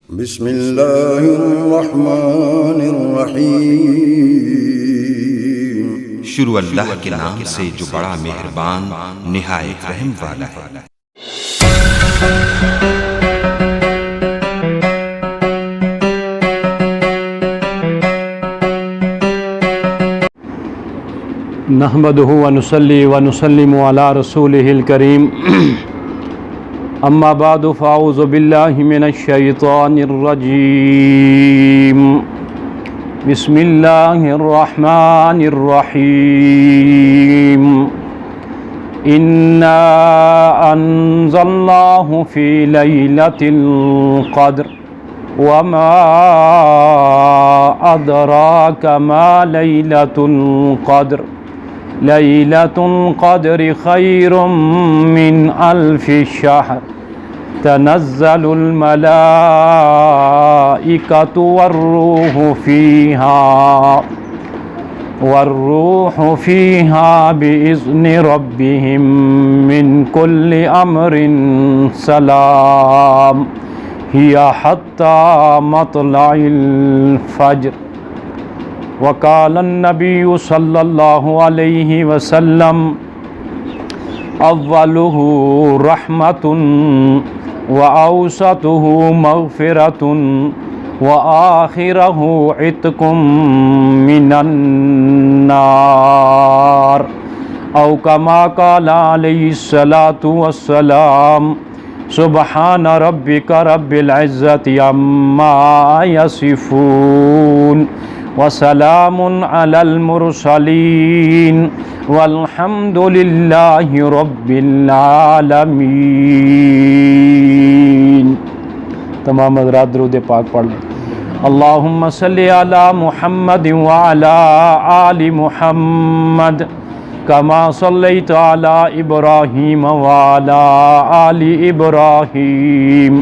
बिस्मिल्लाहिर्रहमानिर्रहीम। शुरू अल्लाह के नाम से जो बड़ा मेहरबान निहायत रहम वाला है। नहमदुहु व नुसल्ली व नुसल्लिमु अला रसूलिहिल करीम। अम्मा बादु फ़ाऊज़ु बिल्लाहि मिनश शैतानिर रजीम। बिस्मिल्लाहिर रहमानिर रहीम। इन्ना अंज़लनाहु फ़ी लैलतिल क़द्र वमा अदराका मा लैलतुल क़द्र लैलतुल क़द्रि खैरुम मिन अल्फि शहर तनज़्ज़लुल मलाइकतु वर्रूहु फ़ीहा बिइज़्नि रब्बिहिम मिन कुल्लि अम्रिन सलाम हिया हत्ता मत्लइल फ़ज्र। वक़ाल नबिय्यु सल्लल्लाहु अलैहि वसल्लम अव्वलुहु रहमतुन व औसतुहु मग़फ़िरतुन व आखिरहु इत्क़ुम मिनन नार औ कमा क़ाल अलैहिस्सलातु वस्सलाम। सुब्हान रब्बिका रब्बिल इज़्ज़ति अम्मा यसिफ़ून वसलामुन अलल मुरसलीन वल्हम्दुलिल्लाहि रब्बिल आलमीन। तमाम हज़रात दुरूद पाक पढ़ लें। अल्लाहुम्मा सल्लि अला मुहम्मद व अला आलि मुहम्मद कमा सल्लैत अला इब्राहीम व अला आलि इब्राहीम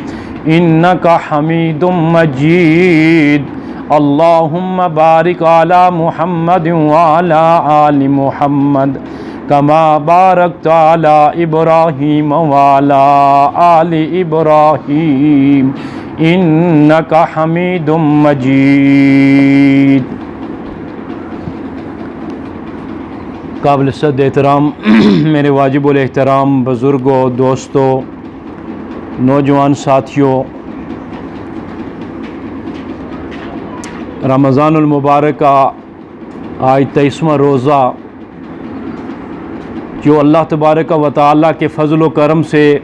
इन्नका हमीदुम मजीद। अल्लाहुम्मा बारिक अला मुहम्मद व अला आलि मुहम्मद कमा बारकत अला इब्राहीम व अला आलि इब्राहीम इन्नका हमीदुम मजीद। काबिल सद एहतराम मेरे वाजिबुल एहतराम बुज़ुर्गों, दोस्तों, नौजवान साथियों, रमज़ानुल मुबारक का आज 23वां रोज़ा जो अल्लाह तबारक व तआला के फ़ज़ल व करम से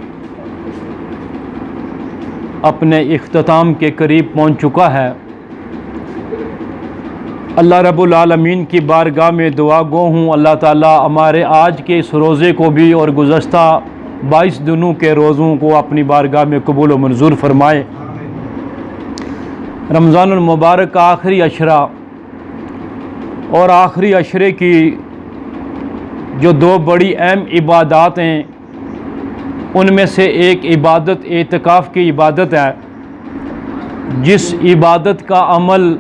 अपने इख्तिताम के करीब पहुंच चुका है। अल्लाह रब्बुल आलमीन की बारगाह में दुआ गो हूँ अल्लाह ताला हमारे आज के इस रोज़े को भी और गुज़श्ता 22 दिनों के रोज़ों को अपनी बारगाह में कबूल व मंजूर फरमाए। रमज़ानुल मुबारक का आखिरी अशरा और आखिरी अशरे की जो दो बड़ी अहम इबादत हैं उनमें से एक इबादत एतिकाफ़ की इबादत है, जिस इबादत का अमल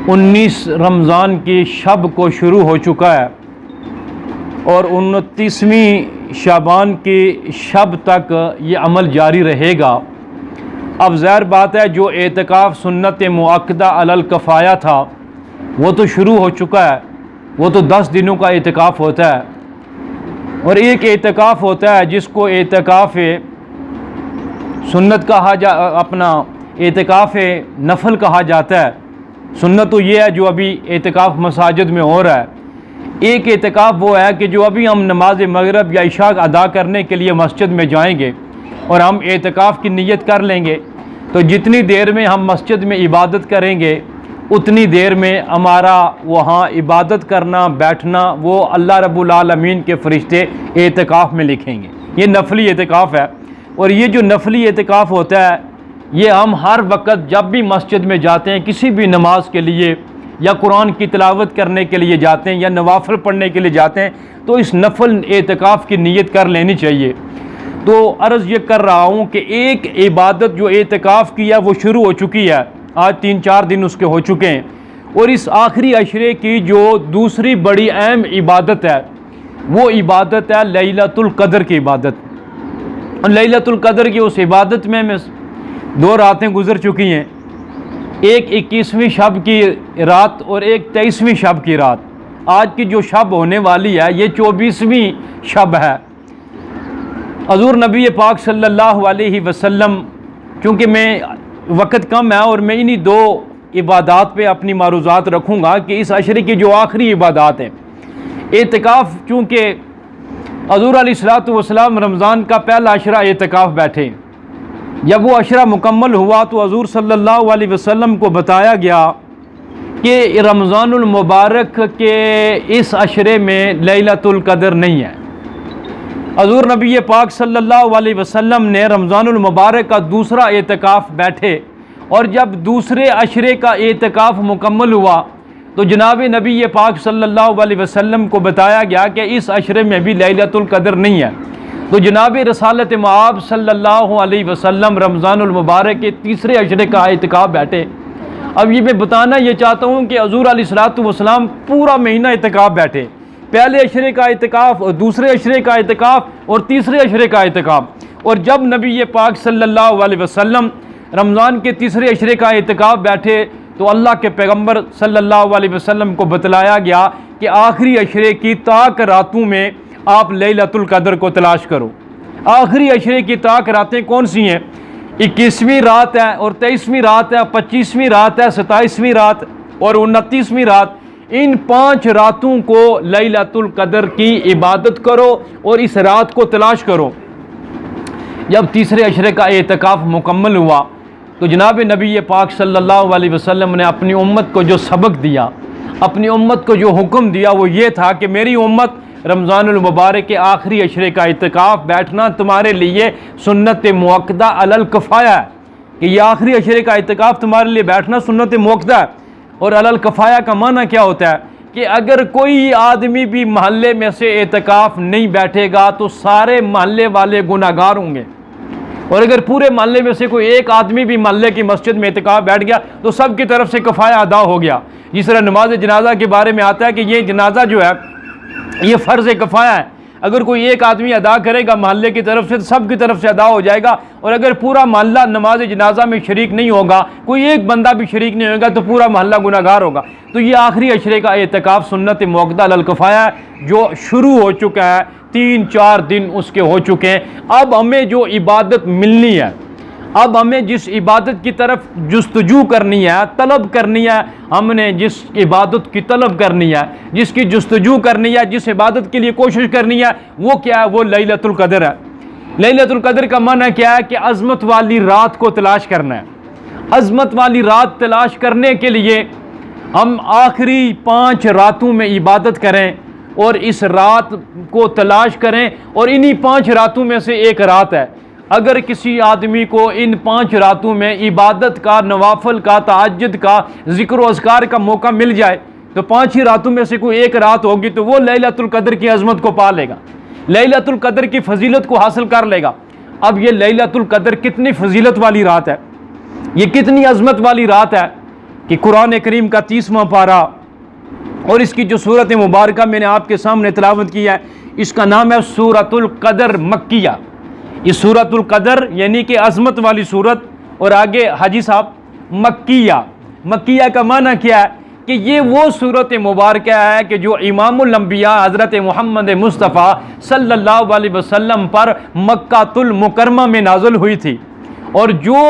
19 रमज़ान की शब को शुरू हो चुका है और 29वीं शाबान की शब तक ये अमल जारी रहेगा। अब ज़ाहिर बात है जो एतिकाफ़ सुन्नत मुअक्कदा अलल कफ़ाया था वो तो शुरू हो चुका है, वो तो 10 दिनों का एतिकाफ़ होता है। और एक एतिकाफ़ होता है जिसको एतिकाफ़ सुन्नत कहा अपना एतिकाफ़ नफल कहा जाता है। सुन्नत तो ये है जो अभी एतिकाफ़ मसाजिद में हो रहा है। एक एतिकाफ़ वो है कि जो अभी हम नमाज मगरिब या इशा अदा करने के लिए मस्जिद में जाएंगे और हम एतिकाफ़ की नीयत कर लेंगे तो जितनी देर में हम मस्जिद में इबादत करेंगे उतनी देर में हमारा वहाँ इबादत करना बैठना वो अल्लाह रब्बुल आलमीन के फ़रिश्ते एतिकाफ़ में लिखेंगे। ये नफली एतिकाफ़ है। और ये जो नफली एतिकाफ़ होता है ये हम हर वक्त जब भी मस्जिद में जाते हैं किसी भी नमाज के लिए या कुरान की तिलावत करने के लिए जाते हैं या नवाफिल पढ़ने के लिए जाते हैं तो इस नफल एतिकाफ़ की नीयत कर लेनी चाहिए। तो अर्ज़ ये कर रहा हूँ कि एक इबादत जो एतिकाफ़ की है वो शुरू हो चुकी है, आज 3-4 दिन उसके हो चुके हैं। और इस आखिरी अशरे की जो दूसरी बड़ी अहम इबादत है वो इबादत है लैलतुल क़द्र की इबादत। लैलतुल क़द्र की उस इबादत में 2 रातें गुजर चुकी हैं, एक 21वीं शब की रात और एक 23वीं शब की रात। आज की जो शब होने वाली है ये 24वीं शब है। हज़ूर नबी पाक सल्लल्लाहु अलैहि वसल्लम, चूँकि मैं वक़्त कम है और मैं इन्हीं 2 इबादात पे अपनी मारूज़ात रखूँगा कि इस अशरे की जो आखिरी इबादात है एतिकाफ़, चूँकि हज़ूर अलैहिस्सलातु वस्सलाम रमज़ान का पहला अशरा एतिकाफ़ बैठे। जब वो अशरा मुकम्मल हुआ तो हज़ूर सल्लल्लाहु अलैहि वसल्लम को बताया गया कि रमज़ानुल मुबारक के इस अशरे में लैलतुल क़द्र नहीं है। हज़ूर नबी पाक सल्लल्लाहु अलैहि वसल्लम ने रमज़ानुल मुबारक का दूसरा एतिकाफ़ बैठे और जब दूसरे अशरे का एतिकाफ़ मुकम्मल हुआ तो जनाब नबी पाक सल्लल्लाहु अलैहि वसल्लम को बताया गया कि इस अशरे में भी लैलतुल क़द्र नहीं है। तो जनाब रसालत मआब सल्लल्लाहु अलैहि वसल्लम रमज़ानुल मुबारक के तीसरे अशरे का एतिकाफ़ बैठे। अब ये मैं बताना ये चाहता हूँ कि हज़ूर अलैहिस्सलातु वस्सलाम पूरा महीना एतिकाफ़ बैठे, पहले अशरे का एतिकाफ़ और दूसरे अशरे का एतिकाफ़ और तीसरे अशरे का एतिकाफ़। और जब नबी पाक सल्लल्लाहु अलैहि वसल्लम रमज़ान के तीसरे अशरे का एतिकाफ़ बैठे तो अल्लाह के पैगम्बर सल्लल्लाहु अलैहि वसल्लम को बतलाया गया कि आखिरी अशरे की ताक रातों में आप लैलतुल क़द्र को तलाश करो। आखिरी अशरे की ताक रातें कौन सी हैं? 21वीं रात है और 23वीं रात है, 25वीं रात है, 27वीं रात और 29वीं रात। इन 5 रातों को लैलतुल क़द्र की इबादत करो और इस रात को तलाश करो। जब तीसरे अशरे का एतिकाफ़ मुकम्मल हुआ तो जनाब नबी पाक सल्लल्लाहु अलैहि वसल्लम ने अपनी उम्मत को जो सबक दिया, अपनी उम्मत को जो हुक्म दिया वो ये था कि मेरी उम्मत रमज़ानुल मुबारक के आखिरी अशरे का इत्तिकाफ़ बैठना तुम्हारे लिए सुन्नत मुअक्कदा अलल कफ़ाया है, कि ये आखिरी अशरे का इत्तिकाफ़ तुम्हारे लिए बैठना सुन्नत मुअक्कदा है। और अलल कफ़ाया का माना क्या होता है कि अगर कोई आदमी भी महल्ले में से इत्तिकाफ़ नहीं बैठेगा तो सारे महल्ले वाले गुनाहगार होंगे, और अगर पूरे महल्ले में से कोई एक आदमी भी महल्ले की मस्जिद में इत्तिकाफ़ बैठ गया तो सब की तरफ से कफ़ाया अदा हो गया। जिस तरह नमाज जनाजा के बारे में आता है कि ये जनाजा जो है ये फ़र्ज़ कफ़ाया है, अगर कोई एक आदमी अदा करेगा महल्ले की तरफ से तो सब की तरफ से अदा हो जाएगा, और अगर पूरा महल्ला नमाज जनाजा में शरीक नहीं होगा, कोई एक बंदा भी शरीक नहीं होगा तो पूरा महल्ला गुनाहगार होगा। तो ये आखिरी अशरे का एतिकाफ़ सुन्नत मुअक्कदा अलल कफ़ाया है जो शुरू हो चुका है, 3-4 दिन उसके हो चुके हैं। अब हमें जो इबादत मिलनी है, अब हमें जिस इबादत की तरफ जुस्तजू करनी है, तलब करनी है, हमने जिस इबादत की तलब करनी है, जिसकी जुस्तजू करनी है, जिस इबादत के लिए कोशिश करनी है, वो क्या है? वो लैलतुल क़द्र है। लैलतुल क़द्र का माना क्या है कि अज़मत वाली रात को तलाश करना है। अज़मत वाली रात तलाश करने के लिए हम आखिरी 5 रातों में इबादत करें और इस रात को तलाश करें, और इन्हीं 5 रातों में से एक रात है। अगर किसी आदमी को इन 5 रातों में इबादत का, नवाफल का, तहज्जुद का, ज़िक्र व अज़कार का मौका मिल जाए तो 5 ही रातों में से कोई एक रात होगी तो वो लैलतुल क़द्र की अज़मत को पा लेगा, लैलतुल क़द्र की फजीलत को हासिल कर लेगा। अब ये लैलतुल क़द्र कितनी फजीलत वाली रात है, ये कितनी अज़मत वाली रात है कि कुरान करीम का 30वां पारा और इसकी जो सूरत मुबारक मैंने आपके सामने तिलावत की है, इसका नाम है सूरतुल क़द्र मक्किया। इस सूरतुल क़द्र यानी कि अज़मत वाली सूरत, और आगे हाजी साहब मक्किया, मक्किया का माना क्या है कि ये वो सूरत मुबारक है कि जो इमामुल अंबिया हज़रत मोहम्मद मुस्तफ़ा सल्लल्लाहु अलैहि वसल्लम पर मक्कातुल मुकरमा में नाज़िल हुई थी। और जो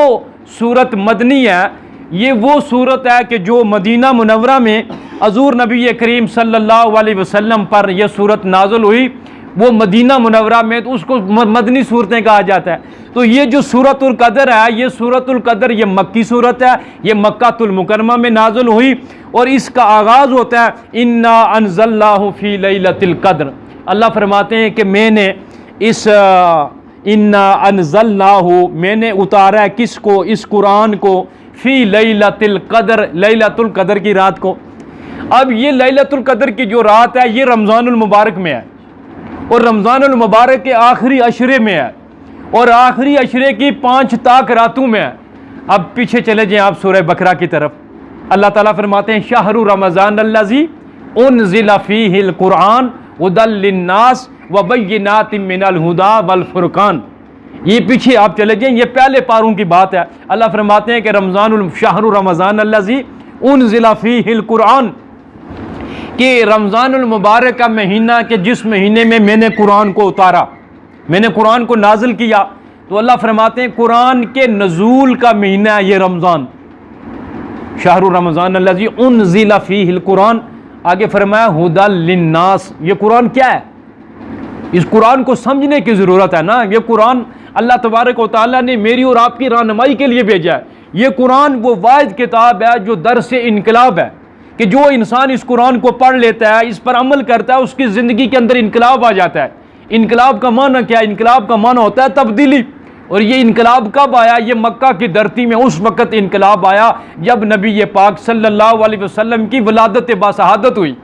सूरत मदनी है ये वो सूरत है कि जो मदीना मुनव्वरा में हज़ूर नबी करीम सल्लल्लाहु अलैहि वसल्लम पर यह सूरत नाज़िल हुई, वो मदीना मुनव्वरा में, तो उसको मदनी सूरतें कहा जाता है। तो ये जो सूरतुल क़द्र है, ये सूरतुल क़द्र ये मक्की सूरत है, ये मक्कातुल मुकरमा में नाज़िल हुई, और इसका आगाज़ होता है इन्ना अनज़लनाहु फ़ी लैलतिल क़द्र। अल्लाह फरमाते हैं कि मैंने इस इन्ना अनज़लनाहु, मैंने उतारा है किसको? इस कुरान को, फ़ी लैलतिल क़द्र, लैलतुल क़द्र की रात को। अब ये लैलतुल क़द्र की जो रात है ये रमज़ानुल मुबारक में है, और रमज़ानुल मुबारक के आखिरी अशरे में है, और आखिरी अशरे की 5 ताक रातों में है। अब पीछे चले जाएं आप सूरह बकरा की तरफ। अल्लाह ताला फरमाते हैं शहरु रमज़ान अल्लज़ी उनज़िला फ़ीहिल कुरान हुदल लिन्नास व बय्यिनातिम मिनल हुदा वल फ़ुरक़ान। ये पीछे आप चले जाएं, ये पहले पारों की बात है। अल्लाह फरमाते हैं कि रमज़ानुल शहरु रमज़ान अल्लज़ी उनज़िला फ़ीहिल कुरान, कि रमज़ानुल मुबारक का महीना कि जिस महीने में मैंने कुरान को उतारा, मैंने कुरान को नाजिल किया। तो अल्लाह फरमाते हैं कुरान के नज़ूल का महीना है ये रमज़ान, शहरु रमज़ान अल्लज़ी उनज़िला फ़ीहिल कुरान। आगे फरमाया हुदल लिन्नास, ये कुरान क्या है? इस कुरान को समझने की ज़रूरत है ना। ये कुरान अल्लाह तबारक व तआला ने मेरी और आपकी रहनुमाई के लिए भेजा है। ये कुरान वो वाहिद किताब है जो दरसे इनकलाब है, कि जो इंसान इस कुरान को पढ़ लेता है, इस पर अमल करता है, उसकी ज़िंदगी के अंदर इनकलाब आ जाता है। इनकलाब का माना क्या है? इनकलाब का माना होता है तब्दीली। और ये इनकलाब कब आया? ये मक्का की धरती में उस वक़्त इनकलाब आया जब नबी पाक सल्लल्लाहु अलैहि वसल्लम की वलादत बाशहादत हुई।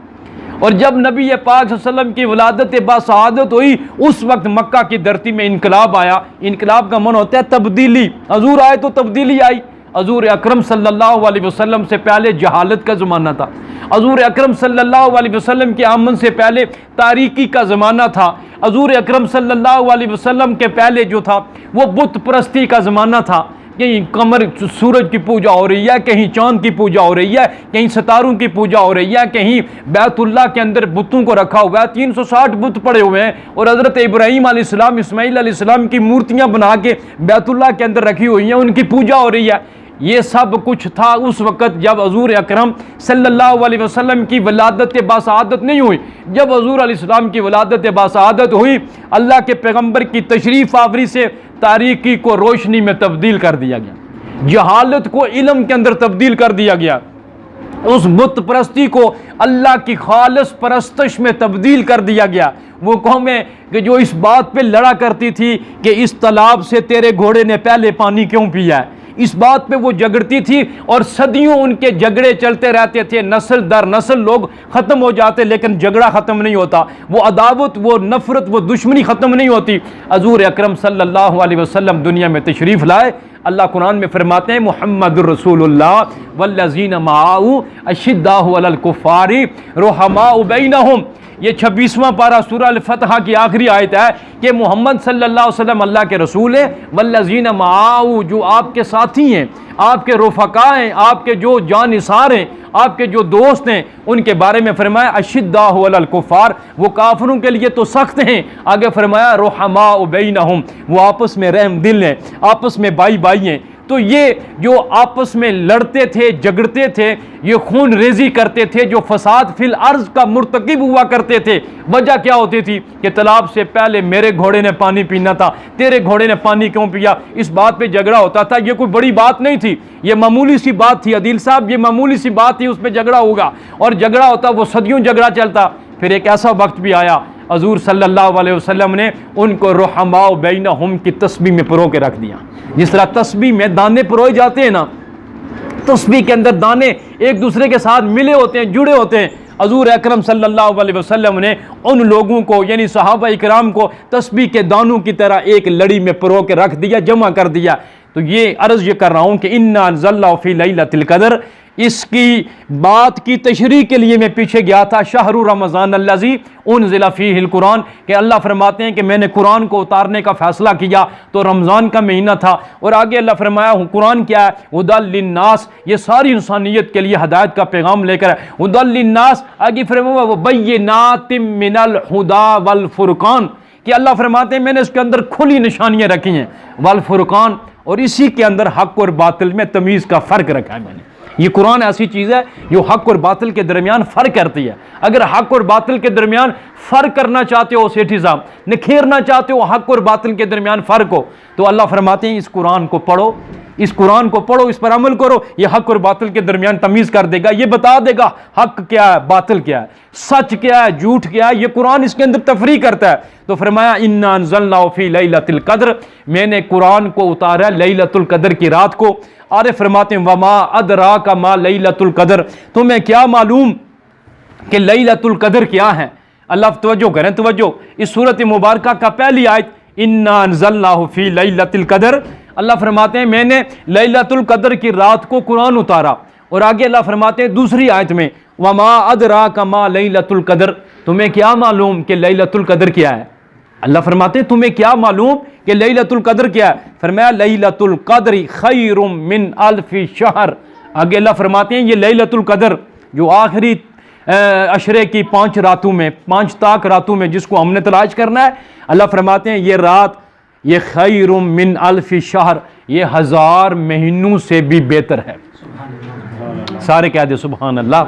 और जब नबी पाक सल्लल्लाहु अलैहि वसल्लम की वलादत बाशहादत हुई, उस वक्त मक्का की धरती में इनकलाब आया। इनकलाब का माना होता है तब्दीली। हजूर आए तो तब्दीली आई। हजूर अकरम सल्लल्लाहु अलैहि वसल्लम से पहले जहालत का ज़माना था। हजूर अकरम सल्लल्लाहु अलैहि वसल्लम के आमन से पहले तारीकी का ज़माना था। हजूर अकरम सल्लल्लाहु अलैहि वसल्लम के पहले जो था वो बुत परस्ती का ज़माना था। कहीं कमर सूरज की पूजा हो रही है, कहीं चांद की पूजा हो रही है, कहीं सितारों की पूजा हो रही है, कहीं बैतुल्लाह के अंदर बुतों को रखा हुआ है, 360 बुत पड़े हुए हैं। और हज़रत इब्राहीम अलैहिस्सलाम, इस्माईल अलैहिस्सलाम की मूर्तियां बना के बैतुल्लाह के अंदर रखी हुई हैं, उनकी पूजा हो रही है। ये सब कुछ था उस वक़्त जब हजूर अकरम सल्लल्लाहु अलैहि वसल्लम की वलादत बाशहादत नहीं हुई। जब हजूर अलैहिस्सलाम की वलादत बाशहादत हुई, अल्लाह के पैगम्बर की तशरीफ़ आवरी से तारीकी को रोशनी में तब्दील कर दिया गया, जहालत को इल्म के अंदर तब्दील कर दिया गया, उस बुत परस्ती को अल्लाह की खालिस परस्तश में तब्दील कर दिया गया। वो कौमें कि जो इस बात पे लड़ा करती थी कि इस तालाब से तेरे घोड़े ने पहले पानी क्यों पिया है, इस बात पे वो झगड़ती थी। और सदियों उनके झगड़े चलते रहते थे, नस्ल दर नस्ल लोग ख़त्म हो जाते, लेकिन झगड़ा ख़त्म नहीं होता, वो अदावत, वो नफ़रत, वो दुश्मनी ख़त्म नहीं होती। हजूर अकरम सल्लल्लाहु अलैहि वसल्लम दुनिया में तशरीफ़ लाए। अल्लाह कुरान में फरमाते हैं मुहम्मदुर रसूलुल्लाह वल्लज़ीना माअहू अशिद्दाउ अलल कुफ़ारी रुहमाउ बैनहुम। ये 26वां पारा सूरह अल-फतह की आखिरी आयत है कि मोहम्मद सल्लल्लाहु अलैहि वसल्लम अल्लाह के रसूल है, वल्लज़ीना माअहू, जो आपके साथी हैं, आपके रुफ़क़ा हैं, आपके जो जानिसार हैं, आपके जो दोस्त हैं, उनके बारे में फरमाया अशिद्दाउ अलल कुफ़ार, वो काफिरों के लिए तो सख्त हैं। आगे फरमाया रुहमाउ बैनहुम, वो आपस में रहम दिल हैं, आपस में भाई भाई हैं। तो ये जो आपस में लड़ते थे, झगड़ते थे, ये खून रेजी करते थे, जो फसाद फिल अर्ज का मुर्तकिब हुआ करते थे, वजह क्या होती थी कि तालाब से पहले मेरे घोड़े ने पानी पीना था, तेरे घोड़े ने पानी क्यों पिया, इस बात पे झगड़ा होता था। ये कोई बड़ी बात नहीं थी, ये मामूली सी बात थी अदील साहब, ये मामूली सी बात थी, उस पर झगड़ा होगा। और झगड़ा होता, वो सदियों झगड़ा चलता। फिर एक ऐसा वक्त भी आया, हजूर सल्लल्लाहु अलैहि वसल्लम ने उनको रुहमाउ बैनहुम की तस्बीह में परो के रख दिया। जिस तरह तस्बीह में दाने परोए जाते हैं ना, तस्बीह के अंदर दाने एक दूसरे के साथ मिले होते हैं, जुड़े होते हैं। हजूर अकरम सल्लल्लाहु अलैहि वसल्लम ने उन लोगों को यानी सहाबा इकराम को तस्बीह के दानों की तरह एक लड़ी में परो के रख दिया, जमा कर दिया। तो ये अर्ज़ ये कर रहा हूँ कि इन्ना अंज़लनाहु फ़ी लैलतिल क़द्र, इसकी बात की तशरीह के लिए मैं पीछे गया था। शहरु रमज़ान अल्लज़ी उनज़िला फ़ीहिल कुरान, कि अल्लाह फरमाते हैं कि मैंने कुरान को उतारने का फ़ैसला किया तो रमज़ान का महीना था। और आगे अल्लाह फरमाया कुरान क्या है, हुदल लिन्नास, ये सारी इंसानियत के लिए हदायत का पैगाम लेकर है। हुदल लिन्नास, आगे फरमाया बय्यिनातिम मिनल हुदा वल फुरकान, कि अल्लाह फरमाते हैं मैंने इसके अंदर खुली निशानियाँ रखी हैं, वल फुरकान, और इसी के अंदर हक़ और बातिल में तमीज़ का फ़र्क रखा है मैंने। ये कुरान ऐसी चीज़ है जो हक़ और बातिल के दरमियान फ़र्क करती है। अगर हक़ और बातिल के दरमियान फ़र्क करना चाहते हो सेठी साहब, निखेरना चाहते हो हक़ और बातिल के दरमियान फ़र्क हो, तो अल्लाह फरमाते हैं इस कुरान को पढ़ो, इस कुरान को पढ़ो, इस पर अमल करो, ये हक़ और बातिल के दरमियान तमीज़ कर देगा, ये बता देगा हक़ क्या है, बातिल क्या है, सच क्या है, झूठ क्या है। ये कुरान इसके अंदर तफरीह करता है। तो फरमाया इन्ना अंज़लनाहु फ़ी लैलतिल क़द्र, मैंने कुरान को उतारा लैलतुल क़द्र की रात को। आरे फरमाते हैं वमा अदराका मा लैलतुल क़द्र, तुम्हें क्या मालूम कि लैलतुल क़द्र क्या है। अल्लाह तवज्जो करें, तवज्जो, इस सूरत मुबारक का पहली आयत इन्ना अंज़लनाहु फ़ी लैलतिल क़द्र, अल्लाह फरमाते हैं मैंने लैलतुल क़द्र की रात को कुरान उतारा। और आगे अल्लाह फरमाते हैं दूसरी आयत में वमा अदराका मा लैलतुल क़द्र, तुम्हें क्या मालूम कि लैलतुल क़द्र क्या है। अल्लाह फरमाते हैं तुम्हें क्या मालूम कि लैलतुल कद्र क्या है? फरमाया लैलतुल कद्री खैरुम मिन अल्फी शहर। आगे अल्लाह फरमाते हैं ये लैलतुल कद्र जो आखिरी अशरे की 5 रातों में, 5 ताक रातों में जिसको हमने तलाश करना है, अल्लाह फरमाते हैं ये रात ये खैरुम मिन अल्फी शहर, ये 1000 महीनों से भी बेहतर है। सारे कह दे सुभान अल्लाह।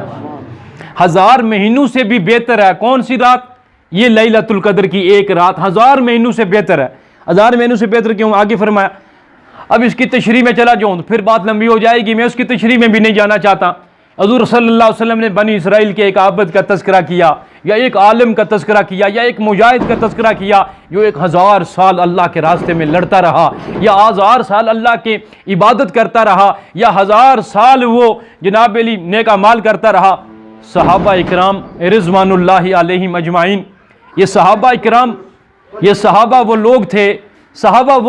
1000 महीनों से भी बेहतर है। कौन सी रात? ये लैलतुल कद्र की एक रात 1000 महीनों से बेहतर है। 1000 महीनों से बेहतर क्यों? आगे फरमाया। अब इसकी तशरीह में चला जाऊं तो फिर बात लंबी हो जाएगी, मैं उसकी तशरीह में भी नहीं जाना चाहता। हज़ूर सल्लल्लाहु अलैहि वसल्लम ने बनी इसराइल के एक आबद का तज़किरा किया, या एक आलिम का तज़किरा किया, या एक मुजाहिद का तज़किरा किया जो 1000 साल अल्लाह के रास्ते में लड़ता रहा, या 1000 साल अल्लाह की इबादत करता रहा, या 1000 साल वो जनाब अली नेक अमाल करता रहा। सहाबा इकराम रिज़वानुल्लाहि अलैहिम अजमाइन, ये सहाबा इकराम, ये सहाबा वो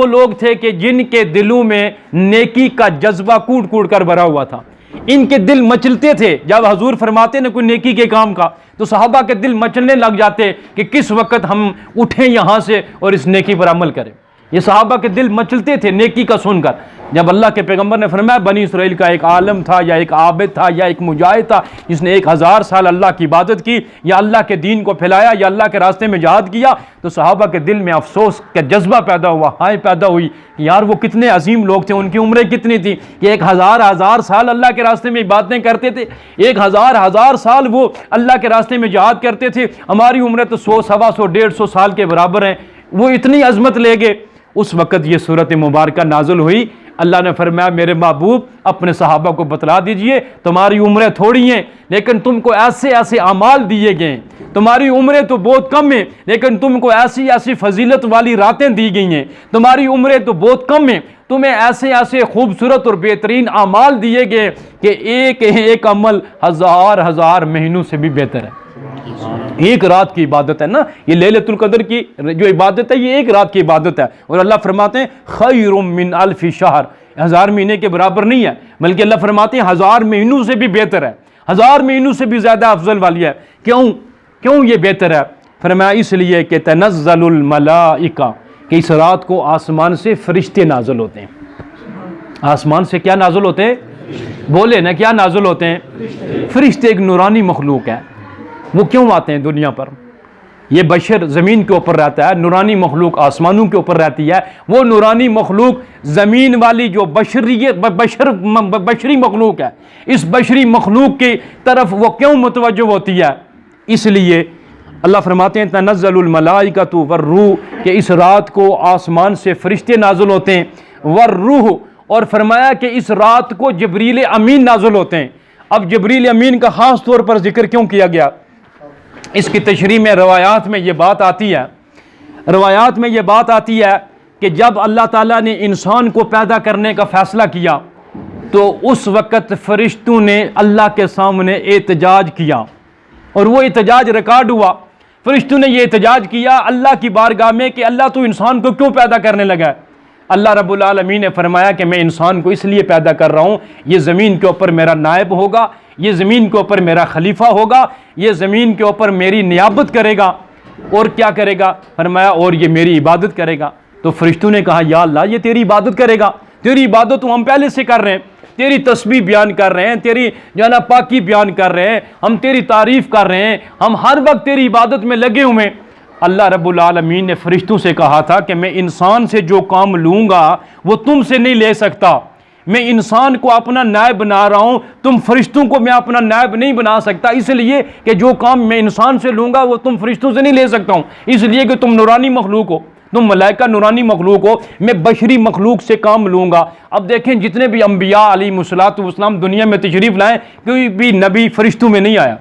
लोग थे कि जिनके दिलों में नेकी का जज्बा कूट कूट कर भरा हुआ था। इनके दिल मचलते थे जब हजूर फरमाते न कोई नेकी के काम का, तो सहाबा के दिल मचलने लग जाते कि किस वक्त हम उठें यहाँ से और इस नेकी पर अमल करें। ये सहाबा के दिल मचलते थे नेकी का सुनकर। जब अल्लाह के पैगंबर ने फरमाया बनी इसराइल का एक आलम था, या एक आबिद था, या एक मुजाहिद था जिसने 1000 साल अल्लाह की इबादत की, या अल्लाह के दीन को फैलाया, या अल्लाह के रास्ते में जहाद किया, तो सहाबा के दिल में अफसोस का जज्बा पैदा हुआ, हाय पैदा हुई कि यार वो कितने अजीम लोग थे, उनकी उम्रें कितनी थी कि 1000 साल अल्लाह के रास्ते में इबादतें करते थे, 1000 साल वो अल्लाह के रास्ते में जहाद करते थे। हमारी उम्रें तो 100, 125, 150 साल के बराबर हैं। वो इतनी अजमत ले गए। उस वक़्त ये सूरत मुबारक नाजुल हुई। अल्लाह ने फरमाया मेरे महबूब अपने सहाबा को बतला दीजिए तुम्हारी उम्रें थोड़ी हैं लेकिन तुमको ऐसे ऐसे अमाल दिए गए, तुम्हारी उम्रें तो बहुत कम हैं लेकिन तुमको ऐसी ऐसी फजीलत वाली रातें दी गई हैं, तुम्हारी उम्रें तो बहुत कम हैं तुम्हें ऐसे ऐसे खूबसूरत और बेहतरीन अमाल दिए गए कि एक एक अमल 1000 महीनों से भी बेहतर है। एक रात की इबादत है ना, ये लैलतुल कद्र की जो इबादत है ये एक रात की इबादत है। और अल्लाह फरमाते हैं खैरुम मिन अल्फी शहर, 1000 महीने के बराबर नहीं है बल्कि अल्लाह फरमाते हैं 1000 महीनों से भी बेहतर है, 1000 महीनों से भी ज़्यादा अफजल वाली है। क्यों ये बेहतर है? फरमाया इसलिए कि तनज़्ज़लुल मलाइका, कि इस रात को आसमान से फरिश्ते नाजुल होते हैं। आसमान से क्या नाजुल होते हैं? बोले ना, क्या नाजुल होते हैं? फरिश्ते एक नूरानी मखलूक है। वो क्यों आते हैं दुनिया पर? ये बशर ज़मीन के ऊपर रहता है, नूरानी मखलूक आसमानों के ऊपर रहती है। वो नूरानी मखलूक ज़मीन वाली जो बशरी मखलूक है, इस बशरी मखलूक की तरफ वो क्यों मुतवज्जो होती है? इसलिए अल्लाह फरमाते हैं तनज़्ज़लुल मलाइकतु वर्रूह, कि इस रात को आसमान से फरिश्ते नाजुल होते हैं, वर्रूह, और फरमाया कि इस रात को जबरील अमीन नाजुल होते हैं। अब जबरील अमीन का ख़ास तौर पर जिक्र क्यों किया गया? इसकी तशरीह में रवायात में ये बात आती है, रवायात में ये बात आती है कि जब अल्लाह ताला ने इंसान को पैदा करने का फ़ैसला किया तो उस वक़्त फ़रिश्तों ने अल्लाह के सामने एहतजाज किया और वो एहतजाज रिकॉर्ड हुआ। फ़रिश्तों ने ये एहतजाज किया अल्लाह की बारगाह में कि अल्लाह तो इंसान को क्यों पैदा करने लगा है? अल्लाह रब्बुल आलमीन ने फरमाया कि मैं इंसान को इसलिए पैदा कर रहा हूँ, ये ज़मीन के ऊपर मेरा नायब होगा, ये ज़मीन के ऊपर मेरा खलीफा होगा, ये ज़मीन के ऊपर मेरी नियाबत करेगा। और क्या करेगा? फरमाया और ये मेरी इबादत करेगा। तो फरिश्तों ने कहा या अल्लाह ये तेरी इबादत करेगा? तेरी इबादत तो हम पहले से कर रहे हैं, तेरी तस्बीह बयान कर रहे हैं, तेरी जो है ना पाकी बयान कर रहे हैं, हम तेरी तारीफ़ कर रहे हैं, हम हर वक्त तेरी इबादत में लगे हुए हैं। अल्लाह रब्बुल आलमीन ने फरिश्तों से कहा था कि मैं इंसान से जो काम लूँगा वो तुमसे नहीं ले सकता, मैं इंसान को अपना नायब बना रहा हूँ, तुम फरिश्तों को मैं अपना नायब नहीं बना सकता, इसलिए कि जो काम मैं इंसान से लूँगा वो तुम फरिश्तों से नहीं ले सकता हूँ, इसलिए कि तुम नूरानी मखलूक हो, तुम मलाइका नूरानी मखलूक हो, मैं बशरी मखलूक से काम लूँगा। अब देखें जितने भी अम्बिया अलैहिमुस्सलातु वस्सलाम दुनिया में तशरीफ़ लाए, कोई भी नबी फरिश्तों में नहीं आया,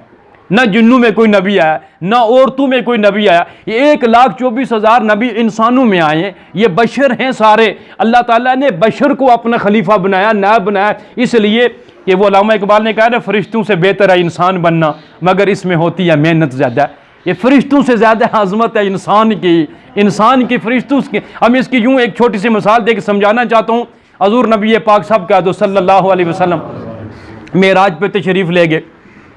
न जिन्नों में कोई नबी आया, न औरतों में कोई नबी आया। ये 1,24,000 नबी इंसानों में आए, ये बशर हैं सारे। अल्लाह ताला ने बशर को अपना खलीफा बनाया, नायब बनाया, इसलिए कि वो अल्लामा इकबाल ने कहा ना फरिश्तों से बेहतर है इंसान बनना मगर इसमें होती है मेहनत ज़्यादा। ये फरिश्तों से ज़्यादा आज़मत है इंसान की फरिश्तों की। हम इसकी यूँ एक छोटी सी मिसाल दे के समझाना चाहता हूँ। हज़ूर नबी पाक साहब कह दो सल्लल्लाहु अलैहि वसल्लम मेराज पे तशरीफ़ ले गए।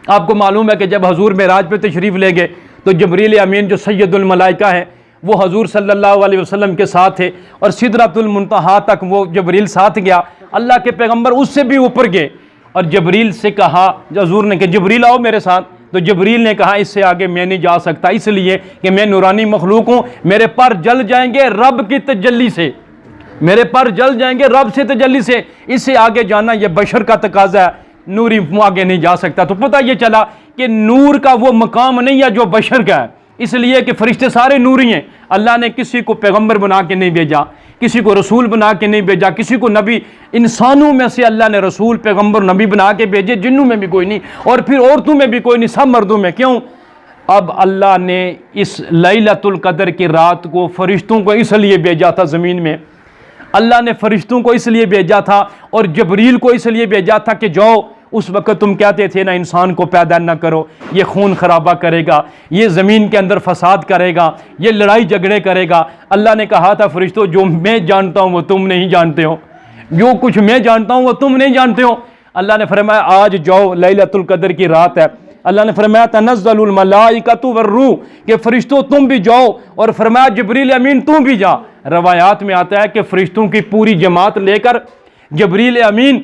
आपको मालूम है कि जब हजूर मेराज पे तशरीफ़ ले गए तो जबरील अमीन जो सैयदुल मलाइका है वो हजूर सल्लल्लाहु अलैहि वसल्लम के साथ थे और सिदरतुल मुंतहा तक वो जबरील साथ गया। अल्लाह के पैगंबर उससे भी ऊपर गए और जबरील से कहा, हजूर ने कहा जबरील आओ मेरे साथ। तो जबरील ने कहा इससे आगे मैं नहीं जा सकता, इसलिए कि मैं नूरानी मखलूक हूँ, मेरे पर जल जाएंगे रब की तजल्ली से, मेरे पर जल जाएंगे रब से तजल्ली से, इससे आगे जाना यह बशर का तकाजा है, नूरी आगे नहीं जा सकता। तो पता ये चला कि नूर का वो मकाम नहीं है जो बशर का है, इसलिए कि फरिश्ते सारे नूरी हैं। अल्लाह ने किसी को पैगंबर बना के नहीं भेजा, किसी को रसूल बना के नहीं भेजा, किसी को नबी, इंसानों में से अल्लाह ने रसूल पैगंबर नबी बना के भेजे, जिन्नों में भी कोई नहीं और फिर औरतों में भी कोई नहीं, सब मर्दों में। क्यों? अब अल्लाह ने इस लैलतुल कदर की रात को फरिश्तों को इसलिए भेजा था ज़मीन में, अल्लाह ने फरिश्तों को इसलिए भेजा था और जबरील को इसलिए भेजा था कि जाओ, उस वक्त तुम कहते थे ना इंसान को पैदा ना करो, ये खून खराबा करेगा, ये ज़मीन के अंदर फसाद करेगा, ये लड़ाई झगड़े करेगा। अल्लाह ने कहा था फरिश्तों जो मैं जानता हूँ वो तुम नहीं जानते हो, जो कुछ मैं जानता हूँ वो तुम नहीं जानते हो। अल्लाह ने फरमाया आज जाओ, लैलतुल कदर की रात है। अल्लाह ने फरमाया तनज़्ज़लुल मलाइकतु वर्रूह, कि फरिश्तों तुम भी जाओ, और फरमाया जिब्रील अमीन तुम भी जा। रवायात में आता है कि फरिश्तों की पूरी जमात लेकर जिब्रील अमीन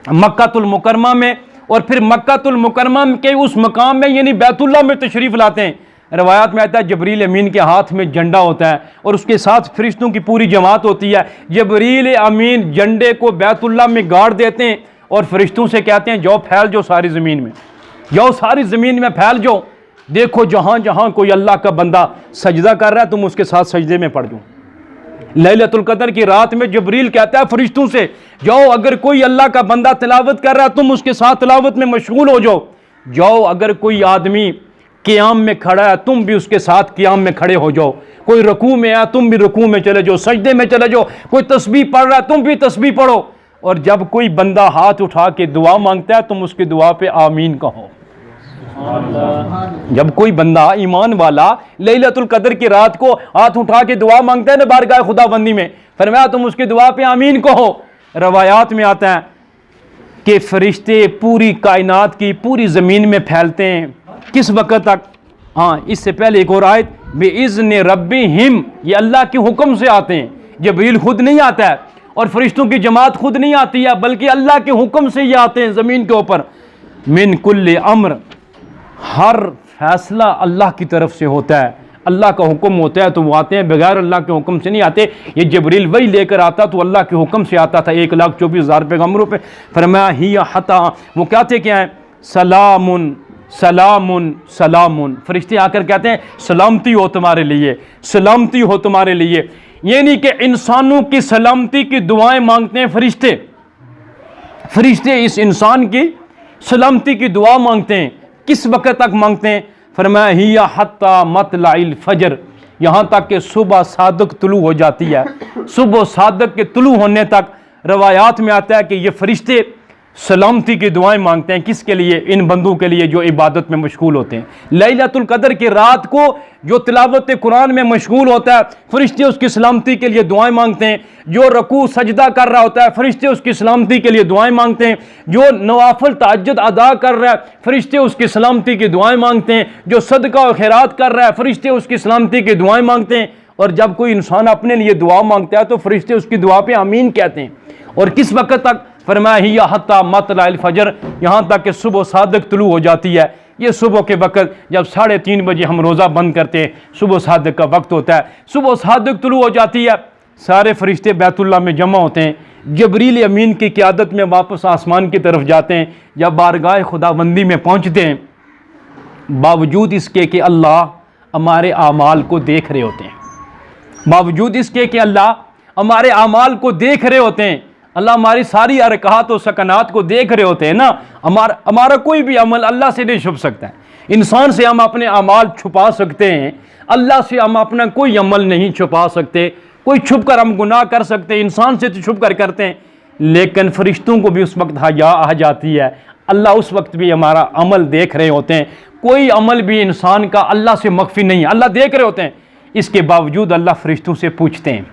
मक्कातुल मुकरमा में और फिर मक्कातुल मुकरमा के उस मकाम में यानी बैतुल्लाह में तशरीफ़ लाते हैं। रवायात में आता है जिब्रील अमीन के हाथ में झंडा होता है और उसके साथ फरिश्तों की पूरी जमात होती है। जिब्रील अमीन झंडे को बैतुल्लाह में गाड़ देते हैं और फरिश्तों से कहते हैं जाओ फैल जाओ सारी ज़मीन में, जाओ सारी ज़मीन में फैल जाओ, देखो जहाँ जहाँ कोई अल्लाह का बंदा सजदा कर रहा है तुम उसके साथ सजदे में पड़ जाओ। लैलतुल कदर की रात में जिब्रील कहता है फरिश्तों से जाओ, अगर कोई अल्लाह का बंदा तिलावत कर रहा है तुम उसके साथ तिलावत में मशगूल हो जाओ, जाओ अगर कोई आदमी क़ियाम में खड़ा है तुम भी उसके साथ क़ियाम में खड़े हो जाओ, कोई रुकू में है तुम भी रुकू में चले जाओ, सजदे में चले जाओ, कोई तस्बीह पढ़ रहा है तुम भी तस्बीह पढ़ो, और जब कोई बंदा हाथ उठा के दुआ मांगता है तुम उसकी दुआ पे आमीन कहो। जब कोई बंदा ईमान वाला लैलतुल कदर की रात को हाथ उठा के दुआ मांगता है ना बारगाह खुदाबंदी में, फरमाया तुम उसकी दुआ पे आमीन कहो। रवायात में आता है कि फरिश्ते पूरी कायनात की पूरी ज़मीन में फैलते हैं किस वक़्त तक? हाँ, इससे पहले एक और आयत बिइज़्नि रब्बिहिम, ये अल्लाह के हुक्म से आते हैं, जिब्रील खुद नहीं आता है और फरिश्तों की जमात खुद नहीं आती है, बल्कि अल्लाह के हुक्म से ये आते हैं ज़मीन के ऊपर। मिन कुल्li अम्र, हर फैसला अल्लाह की तरफ से होता है, अल्लाह का हुक्म होता है तो वो आते हैं, बगैर अल्लाह के हुक्म से नहीं आते। ये जिब्रील वही लेकर आता तो अल्लाह के हुक्म से आता था 1,24,000 पैगम्बरों पे। फरमाया हिया हता, वो कहते क्या हैं? सलामुन सलामुन सलामुन, फरिश्ते आकर कहते हैं सलामती हो तुम्हारे लिए, सलामती हो तुम्हारे लिए, यानी कि इंसानों की सलामती की दुआएं मांगते हैं फरिश्ते। फरिश्ते इस इंसान की सलामती की दुआ मांगते हैं, किस वक़्त तक मांगते हैं? फरमाया हिया हत्ता मतलाइल फजर, यहाँ तक कि सुबह सादक तुलू हो जाती है, सुबह सादक के तुलू होने तक। रवायात में आता है कि ये फरिश्ते सलामती की दुआएं मांगते हैं, किसके लिए? इन बंदों के लिए जो इबादत में मशगूल होते हैं। लैलतुल कदर की रात को जो तिलावत कुरान में मशगूल होता है फरिश्ते उसकी सलामती के लिए दुआएं मांगते हैं, जो रकू सजदा कर रहा होता है फरिश्ते उसकी सलामती के लिए दुआएं मांगते हैं, जो नवाफिल तहज्जुद अदा कर रहा है फरिश्ते उसकी सलामती की दुआएं मांगते हैं, जो सदका और खैरात कर रहा है फरिश्ते उसकी सलामती की दुआएं मांगते हैं। और जब कोई इंसान अपने लिए दुआ मांगता है तो फरिश्ते उसकी दुआ पे आमीन कहते हैं। और किस वक़्त तक? फरमाया हिया हत्ता मतलाइल फजर, यहाँ तक कि सुबह सादक तुलू हो जाती है। ये सुबह के वक़्त जब 3:30 बजे हम रोज़ा बंद करते हैं, सुबह सादक का वक्त होता है, सुबह सादक तुलू हो जाती है, सारे फरिश्ते बैतुल्लाह में जमा होते हैं, जिब्रील अमीन की क़यादत में वापस आसमान की तरफ जाते हैं। जब बारगाह खुदाबंदी में पहुँचते हैं, बावजूद इसके कि अल्लाह हमारे आमाल को देख रहे होते हैं, बावजूद इसके कि अल्लाह हमारे आमाल को देख रहे होते हैं, अल्लाह हमारी सारी अरकात और सकनात को देख रहे होते हैं ना, हमारा कोई भी अमल अल्लाह से नहीं छुप सकता है। इंसान से हम अपने अमाल छुपा सकते हैं, अल्लाह से हम अपना कोई अमल नहीं छुपा सकते। कोई छुप कर हम गुनाह कर सकते हैं, इंसान से तो छुप कर करते हैं, लेकिन फरिश्तों को भी उस वक्त हया आ जाती है, अल्लाह उस वक्त भी हमारा अमल देख रहे होते हैं। कोई अमल भी इंसान का अल्लाह से मख्फी नहीं है, अल्लाह देख रहे होते हैं। इसके बावजूद अल्लाह फरिश्तों से पूछते हैं,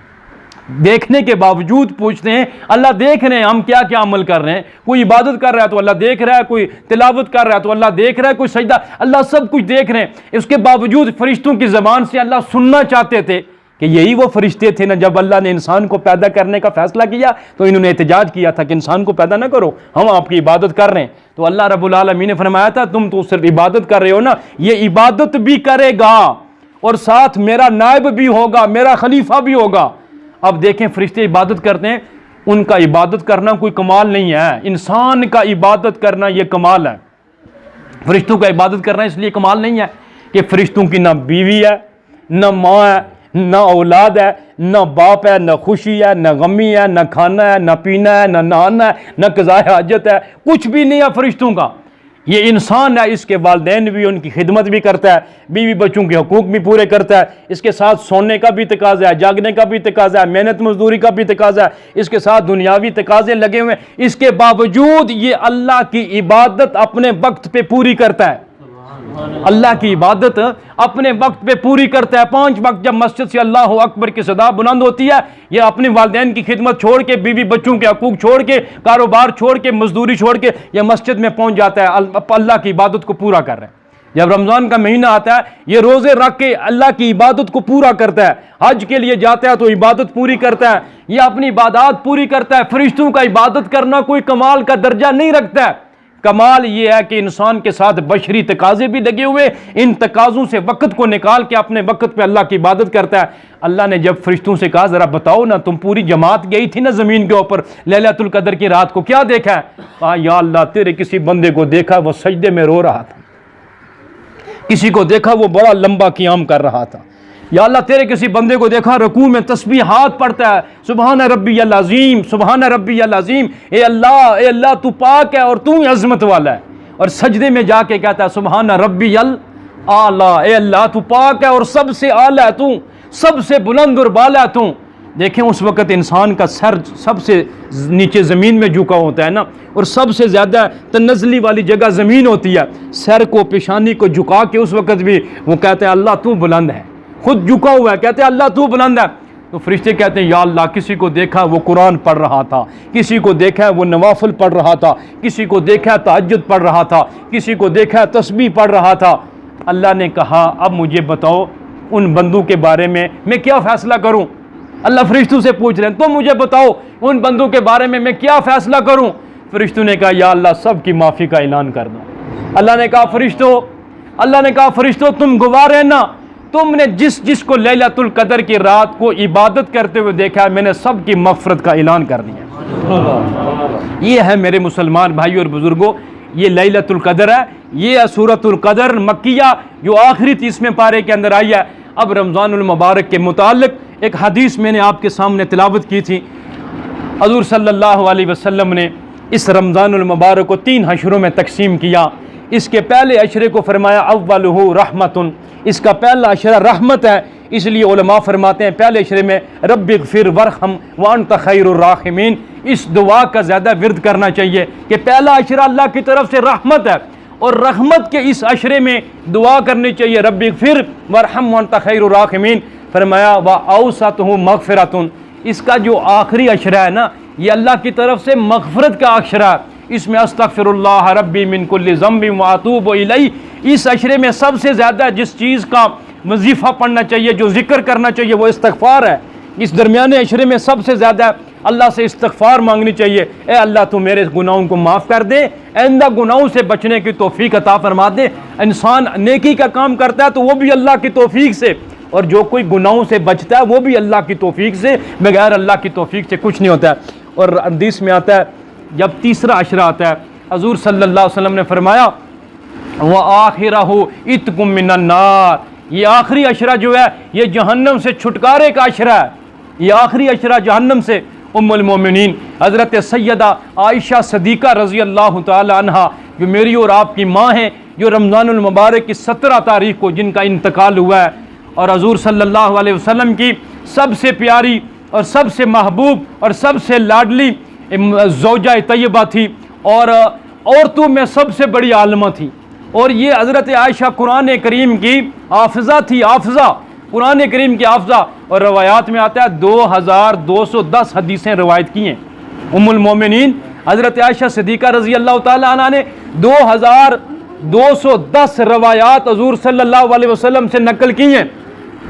देखने के बावजूद पूछते हैं। अल्लाह देख रहे हैं हम क्या क्या अमल कर रहे हैं। कोई इबादत कर रहा है तो अल्लाह देख रहा है, कोई तिलावत कर रहा है तो अल्लाह देख रहा है, कोई सजदा, अल्लाह सब कुछ देख रहे हैं। उसके बावजूद फरिश्तों की ज़बान से अल्लाह सुनना चाहते थे कि यही वो फरिश्ते थे ना, जब अल्लाह ने इंसान को पैदा करने का फैसला किया तो इन्होंने एहतजाज किया था कि इंसान को पैदा ना करो, हम आपकी इबादत कर रहे हैं। तो अल्लाह रब्बुल आलमीन ने फरमाया था तुम तो सिर्फ इबादत कर रहे हो ना, ये इबादत भी करेगा और साथ मेरा नायब भी होगा, मेरा खलीफा भी होगा। अब देखें फरिश्ते इबादत करते हैं, उनका इबादत करना कोई कमाल नहीं है, इंसान का इबादत करना ये कमाल है। फरिश्तों का इबादत करना इसलिए कमाल नहीं है कि फरिश्तों की ना बीवी है, ना माँ है, ना औलाद है, ना बाप है, ना खुशी है, ना गमी है, ना खाना है, ना पीना है, ना नहाना है, ना क़ज़ाए हाजत है, कुछ भी नहीं है फरिश्तों का। ये इंसान है, इसके वालिदैन भी उनकी खिदमत भी करता है, बीवी बच्चों के हकूक़ भी पूरे करता है, इसके साथ सोने का भी तकाज़ा है, जागने का भी तकाज़ा है, मेहनत मजदूरी का भी तकाज़ा है, इसके साथ दुनियावी तकाज़े लगे हुए हैं। इसके बावजूद ये अल्लाह की इबादत अपने वक्त पे पूरी करता है, अल्लाह की इबादत अपने वक्त पे पूरी करता है। 5 वक्त जब मस्जिद से अल्लाह अकबर की सदा बुलंद होती है, ये अपने वालिदैन की खिदमत छोड़ के, बीवी बच्चों के हकूक़ छोड़ के, कारोबार छोड़ के, मजदूरी छोड़ के ये मस्जिद में पहुंच जाता है, अल्लाह की इबादत को पूरा कर रहे हैं। जब रमज़ान का महीना आता है, ये रोज़े रख के अल्लाह की इबादत को पूरा करता है। हज के लिए जाता है तो इबादत पूरी करता है, ये अपनी इबादत पूरी करता है। फरिश्तों का इबादत करना कोई कमाल का दर्जा नहीं रखता है। कमाल ये है कि इंसान के साथ बशरी तकाजे भी लगे हुए, इन तकाज़ों से वक्त को निकाल के अपने वक्त पे अल्लाह की इबादत करता है। अल्लाह ने जब फरिश्तों से कहा ज़रा बताओ ना, तुम पूरी जमात गई थी ना ज़मीन के ऊपर लैलतुल कदर की रात को, क्या देखा है? कहा या अल्लाह तेरे किसी बंदे को देखा वो सजदे में रो रहा था, किसी को देखा वो बड़ा लंबा क़ियाम कर रहा था, या अल्लाह तेरे किसी बंदे को देखा रुकू में तस्बीहात पढ़ता है, सुबहान रब्बियल अज़ीम, सुबहान रब्बियल अज़ीम, ए अल्लाह तू पाक है और तू ही अज़मत वाला है। और सजदे में जाके कहता है सुबहान रब्बियल आला, ए अल्लाह तू पाक है और सबसे आला है तू, सबसे बुलंद और बाला है तू। देखें उस वक़्त इंसान का सर सबसे नीचे ज़मीन में झुका होता है ना, और सबसे ज़्यादा तनज़ली वाली जगह ज़मीन होती है। सर को पेशानी को झुका के उस वक़्त भी वो कहते हैं अल्लाह तू बुलंद है, खुद झुका हुआ है, कहते हैं अल्लाह तू बुलंद है। तो फरिश्ते कहते हैं या अल्लाह किसी को देखा वो कुरान पढ़ रहा था, किसी को देखा वो नवाफिल पढ़ रहा था, किसी को देखा तहज्जुद पढ़ रहा था, किसी को देखा तस्बीह पढ़ रहा था। अल्लाह ने कहा अब मुझे बताओ उन बंदों के बारे में मैं क्या फ़ैसला करूँ। अल्लाह फरिश्तों से पूछ रहे हैं तुम मुझे बताओ उन बंदों के बारे में मैं क्या फ़ैसला करूँ। फरिश्तों ने कहा या अल्लाह सब की माफ़ी का ऐलान कर दो। अल्लाह ने कहा फरिश्तों तुम गवाह रहना, तुमने जिसको लैलतुल कदर की रात को इबादत करते हुए देखा है, मैंने सब की मग़फ़िरत का ऐलान कर दिया। ये है मेरे मुसलमान भाइयों और बुज़ुर्गों, ये लैलतुल कदर है, ये है सूरतुल कदर मक्किया जो आखिरी 30वें पारे के अंदर आई है। अब रमज़ानुल मुबारक के मुतालिक एक हदीस मैंने आपके सामने तिलावत की थी। हुज़ूर सल्लल्लाहु अलैहि वसल्लम ने इस रमज़ानुल मुबारक को 3 हशरों में तकसीम किया। इसके पहले अशरे को फरमाया अव्वलुहु रहमतुन, इसका पहला अशरा रहमत है, इसलिए उलमा फरमाते हैं पहले अशरे में रब्बिग़फिर वरहम व अंत खैरुर राहिमीन। इस दुआ का ज़्यादा विर्द करना चाहिए कि पहला अशरा अल्लाह की तरफ से रहमत है और रहमत के इस अशरे में दुआ करनी चाहिए रब्बिग़फिर वरहम व अंत खैरुर राहिमीन। फरमाया व औसतुहु मग़फ़िरतुन, इसका जो आखिरी अशरा है ना ये अल्लाह की तरफ से मग़फ़िरत का अशरा है। इसमें अस्तग़फ़िरुल्लाह रब्बी मिन कुल्लि ज़ंबिन व अतूबु इलैहि, इस अशरे में सबसे ज़्यादा जिस चीज़ का वजीफ़ा पढ़ना चाहिए, जो ज़िक्र करना चाहिए वो इस्तग़फ़ार है। इस दरमियाने अशरे में सबसे ज़्यादा अल्लाह से इस्तग़फ़ार मांगनी चाहिए, ए अल्लाह तू मेरे गुनाहों को माफ़ कर दे, आइंदा गुनाहों से बचने की तौफ़ीक अता फरमा दे। इंसान नेकी का काम करता है तो वो भी अल्लाह की तौफ़ीक से, और जो कोई गुनाहों से बचता है वो भी अल्लाह की तौफ़ीक से, बगैर अल्लाह की तौफ़ीक से कुछ नहीं होता है। और हदीस में आता है जब तीसरा अशरा आता है हुज़ूर सल्लल्लाहु अलैहि वसल्लम ने फरमाया व आखिरहु इत्कुम मिनन नार, ये आखिरी अशरा जो है ये जहन्नम से छुटकारे का अशरा है। ये आखिरी अशरा जहन्नम से उम्मुल मोमिनीन हज़रत सैयदा आयशा सदीक़ा रज़ी अल्लाह ताला अन्हा जो मेरी और आपकी माँ हैं, जो रमज़ानुल मुबारक की 17 तारीख़ को जिनका इंतकाल हुआ है, और हुज़ूर सल्लल्लाहु अलैहि वसल्लम की सबसे प्यारी और सबसे महबूब और सबसे लाडली ज़ौजा तय्यबा थी और औरतों में सबसे बड़ी आलिमा थी। और ये हज़रत आयशा कुरान करीम की हाफ़िज़ा थी, हाफ़िज़ा कुरान करीम की हाफ़िज़ा। और रवायात में आता है 2210 हदीसें रवायत की हैं। उम्मुल मोमिनीन हज़रत आयशा सिद्दीक़ा रज़ी अल्लाह ताला अन्हा ने 2210 रवायात हज़ूर सल्लल्लाहु अलैहि वसल्लम से नकल की हैं।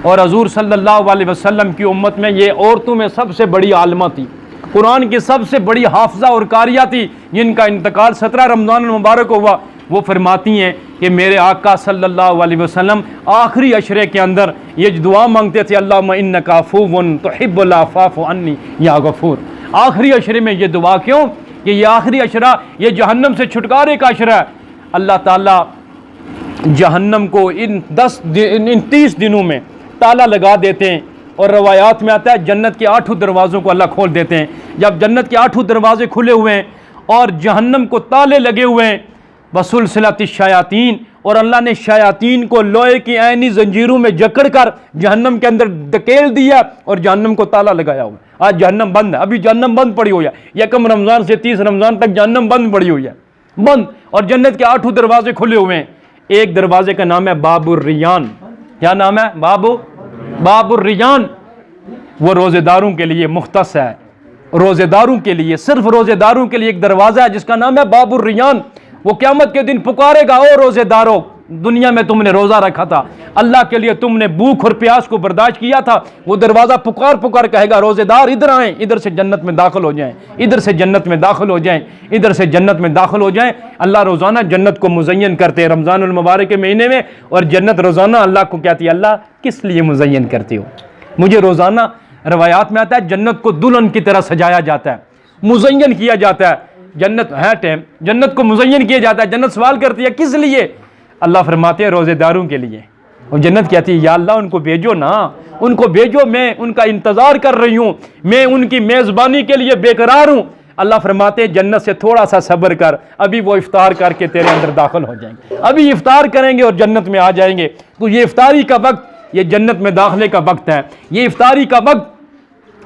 और हज़ूर सल्लल्लाहु अलैहि वसल्लम की उम्मत में ये औरतों में सबसे बड़ी आलिमा थी, कुरान की सबसे बड़ी हाफिज़ा और कारिया थी, जिनका इंतकाल 17 रमज़ान मुबारक हुआ। वो फरमाती हैं कि मेरे आका सल्लल्लाहु अलैहि वसल्लम आखिरी अशरे के अंदर ये दुआ मांगते थे, अल्लाहुम्मा इन्नका अफ़ुव्वुन तुहिब्बुल अफ़्फ़ अन्नी या गफ़ूर। आखिरी अशरे में ये दुआ क्यों कि ये आखिरी अशरा ये जहन्नम से छुटकारे का अशरा है। अल्लाह ताला जहन्नम को इन 30 दिनों में ताला लगा देते हैं। और रवायात में आता है जन्नत के 8 दरवाज़ों को अल्लाह खोल देते हैं। जब जन्नत के 8 दरवाजे खुले हुए हैं और जहन्नम को ताले लगे हुए हैं, बसुलसिलति शयातीन, और अल्लाह ने शयातीन को लोहे की ऐनी जंजीरों में जकड़ कर जहन्नम के अंदर धकेल दिया और जहन्नम को ताला लगाया हुआ। आज जहन्नम बंद है, अभी जहन्नम बंद पड़ी हुई है। 1 रमज़ान से 30 रमज़ान तक जहन्नम बंद पड़ी हुई है, बंद। और जन्नत के 8 दरवाजे खुले हुए हैं। एक दरवाजे का नाम है बाबुर रियान। क्या नाम है? बाबुर रियान। वो रोज़ेदारों के लिए मुख्तस है, रोज़ेदारों के लिए, सिर्फ रोज़ेदारों के लिए एक दरवाज़ा है जिसका नाम है बाबुर रियान। वो क़यामत के दिन पुकारेगा, ओ रोज़ेदारों, दुनिया में तुमने रोज़ा रखा था, अल्लाह के लिए तुमने भूख और प्यास को बर्दाश्त किया था। वो दरवाज़ा पुकार पुकार कहेगा, रोज़ेदार इधर आएँ, इधर से जन्नत में दाखिल हो जाएँ, इधर से जन्नत में दाखिल हो जाएँ, इधर से जन्नत में दाखिल हो जाएँ। अल्लाह रोज़ाना जन्नत को मुज़य्यन करते हैं रमज़ानुल मुबारक के महीने में। और जन्नत रोज़ाना अल्लाह को कहती है, अल्लाह किस लिए मुज़य्यन करती हो मुझे? रोज़ाना रवायात में आता है जन्नत को दुल्हन की तरह सजाया जाता है, मुज़य्यन किया जाता है। जन्नत है टाइम, जन्नत को मुज़य्यन किया जाता है। जन्नत सवाल करती है किस लिए? अल्लाह फरमाते हैं रोज़ेदारों के लिए। और जन्नत कहती है, या अल्लाह उनको भेजो ना, उनको भेजो, मैं उनका इंतज़ार कर रही हूँ, मैं उनकी मेज़बानी के लिए बेकरार हूँ। अल्लाह फरमाते हैं जन्नत से थोड़ा सा सब्र कर, अभी वो इफ्तार करके तेरे अंदर दाखिल हो जाएंगे, अभी इफ्तार करेंगे और जन्नत में आ जाएंगे। तो ये इफ्तारी का वक्त, ये जन्नत में दाखिले का वक्त है। ये इफ्तारी का वक्त,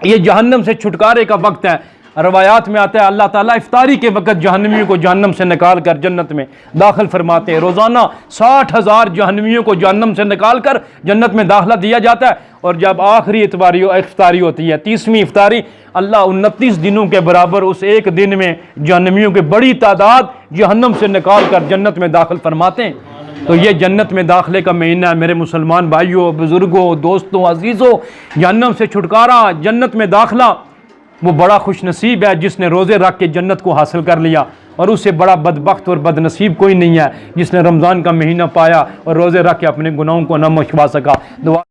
ये जहन्नम से छुटकारे का वक्त है। रवायात में आता है अल्लाह ताला इफ्तारी के वक्त जहन्नमियों को जहन्नम से निकाल कर जन्नत में दाखिल फरमाते हैं। रोज़ाना 60,000 जहन्नमियों को जहन्नम से निकाल कर जन्नत में दाखिला दिया जाता है। और जब आखिरी इफ्तारी होती है, 30वीं इफ्तारी, अल्लाह 29 दिनों के बराबर उस एक दिन में जहन्नमियों की बड़ी तादाद जहन्नम से निकाल कर जन्नत में दाखिल फरमाते हैं। तो ये जन्नत में दाखिले का महीना है मेरे मुसलमान भाइयों, बुज़ुर्गों, दोस्तों, अजीज़ों। जहन्नम से छुटकारा, जन्नत में दाखिला, वो बड़ा खुश नसीब है जिसने रोज़े रख के जन्नत को हासिल कर लिया। और उससे बड़ा बदबख्त और बदनसीब कोई नहीं है जिसने रमज़ान का महीना पाया और रोज़े रख के अपने गुनाहों को न मशवा सका। दुआ